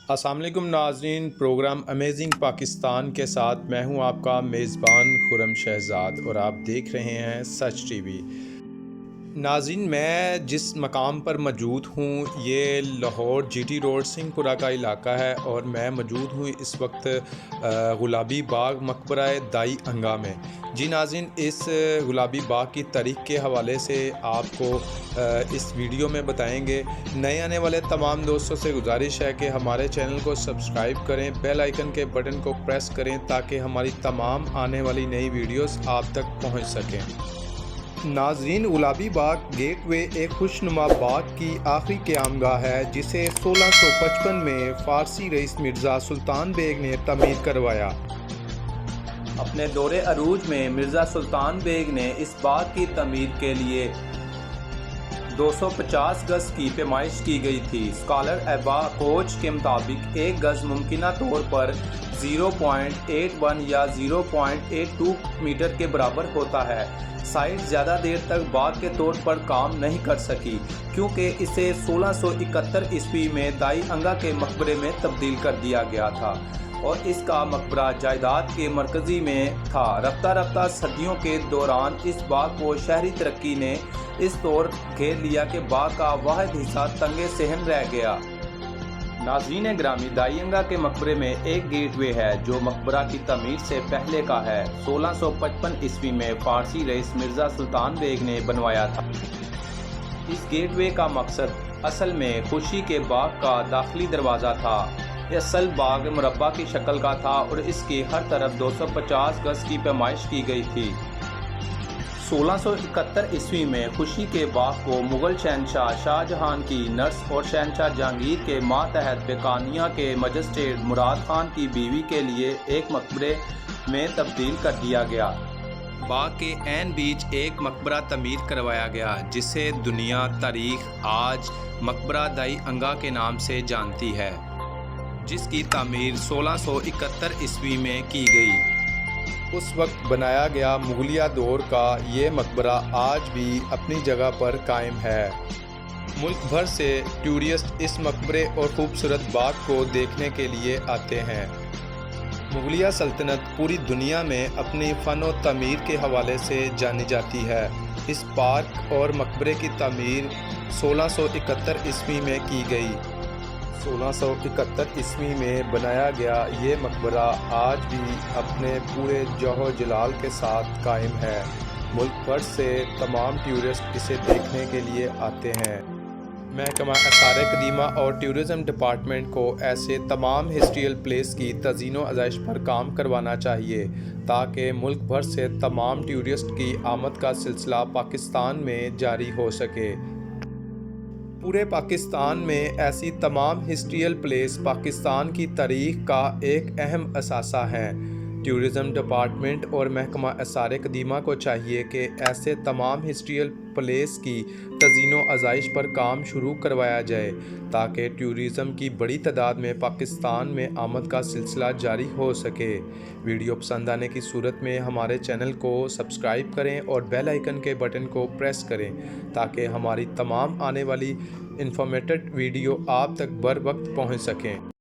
अस्सलाम वालेकुम नाज़रीन, प्रोग्राम अमेजिंग पाकिस्तान के साथ मैं हूं आपका मेज़बान खुरम शहजाद और आप देख रहे हैं सच टीवी। नाज़रीन, मैं जिस मकाम पर मौजूद हूँ ये लाहौर जीटी रोड सिंहपुरा का इलाका है और मैं मौजूद हूँ इस वक्त गुलाबी बाग मकबरा दाई अंगा में। जी नाज़रीन, इस गुलाबी बाग की तारीख़ के हवाले से आपको इस वीडियो में बताएंगे। नए आने वाले तमाम दोस्तों से गुजारिश है कि हमारे चैनल को सब्सक्राइब करें, बेल आइकन के बटन को प्रेस करें ताकि हमारी तमाम आने वाली नई वीडियोस आप तक पहुंच सकें। नाज़रीन, गुलाबी बाग गेटवे एक खुशनुमा बाग की आखिरी क़यामगाह है जिसे 1655 में फ़ारसी रईस मिर्ज़ा सुल्तान बेग ने तमीर करवाया। अपने दौरे अरूज में मिर्ज़ा सुल्तान बेग ने इस बाग की तमीर के लिए 250 गज़ की पैमाइश की गई थी। स्कॉलर एबा कोच के मुताबिक एक गज़ मुमकिना तौर पर 0.81 या 0.82 मीटर के बराबर होता है। साइट ज़्यादा देर तक बाग के तौर पर काम नहीं कर सकी क्योंकि इसे 1671 ईस्वी में दाई अंगा के मकबरे में तब्दील कर दिया गया था और इसका मकबरा जायदाद के मरकज़ी में था। रफ्ता रफ्ता सदियों के दौरान इस बाग को शहरी तरक्की ने इस तौर घेर लिया कि बाग का वाहिद हिस्सा तंगे सहन रह गया। नाज़रीन ग्रामी, दाई अंगा के मकबरे में एक गेटवे है जो मकबरा की तमीर से पहले का है। 1655 ईस्वी में फ़ारसी रईस मिर्ज़ा सुल्तान बेग ने बनवाया था। इस गेटवे का मकसद असल में खुशी के बाग का दाखिली दरवाज़ा था। यह असल बाग मुरब्बा की शक्ल का था और इसकी हर तरफ 250 गज़ की पैमाइश की गई थी। 1671 ईस्वी में खुशी के बाग को मुग़ल शहनशाह शाहजहां की नर्स और शहनशाह जहांगीर के मातहत बेकानिया के मजिस्ट्रेट मुराद खान की बीवी के लिए एक मकबरे में तब्दील कर दिया गया। बाग के ऐन बीच एक मकबरा तमीर करवाया गया जिसे दुनिया तारीख़ आज मकबरा दाई अंगा के नाम से जानती है, जिसकी तामीर 1671 ईस्वी में की गई। उस वक्त बनाया गया मुगलिया दौर का ये मकबरा आज भी अपनी जगह पर कायम है। मुल्क भर से टूरिस्ट इस मकबरे और खूबसूरत बाग को देखने के लिए आते हैं। मुगलिया सल्तनत पूरी दुनिया में अपनी फ़न और तमीर के हवाले से जानी जाती है। इस पार्क और मकबरे की तामीर 1671 ईस्वी में की गई। 1671 ईस्वी में बनाया गया ये मकबरा आज भी अपने पूरे जौहर जलाल के साथ कायम है। मुल्क भर से तमाम टूरिस्ट इसे देखने के लिए आते हैं। महकमा आसार कदीमा और टूरिज़म डिपार्टमेंट को ऐसे तमाम हिस्ट्रियल प्लेस की तज़ीन व आज़ाइश पर काम करवाना चाहिए ताकि मुल्क भर से तमाम टूरिस्ट की आमद का सिलसिला पाकिस्तान में जारी हो सके। पूरे पाकिस्तान में ऐसी तमाम हिस्ट्रियल प्लेस पाकिस्तान की तारीख़ का एक अहम असासा हैं। टूरिज़म डिपार्टमेंट और महकमा आसार कदीमा को चाहिए कि ऐसे तमाम हिस्ट्रियल प्लेस की तज़ीन व आज़ाइश पर काम शुरू करवाया जाए ताकि टूरिज़म की बड़ी तादाद में पाकिस्तान में आमद का सिलसिला जारी हो सके। वीडियो पसंद आने की सूरत में हमारे चैनल को सब्सक्राइब करें और बेल आइकन के बटन को प्रेस करें ताकि हमारी तमाम आने वाली इंफॉर्मेटिव वीडियो आप तक बर वक्त पहुँच सकें।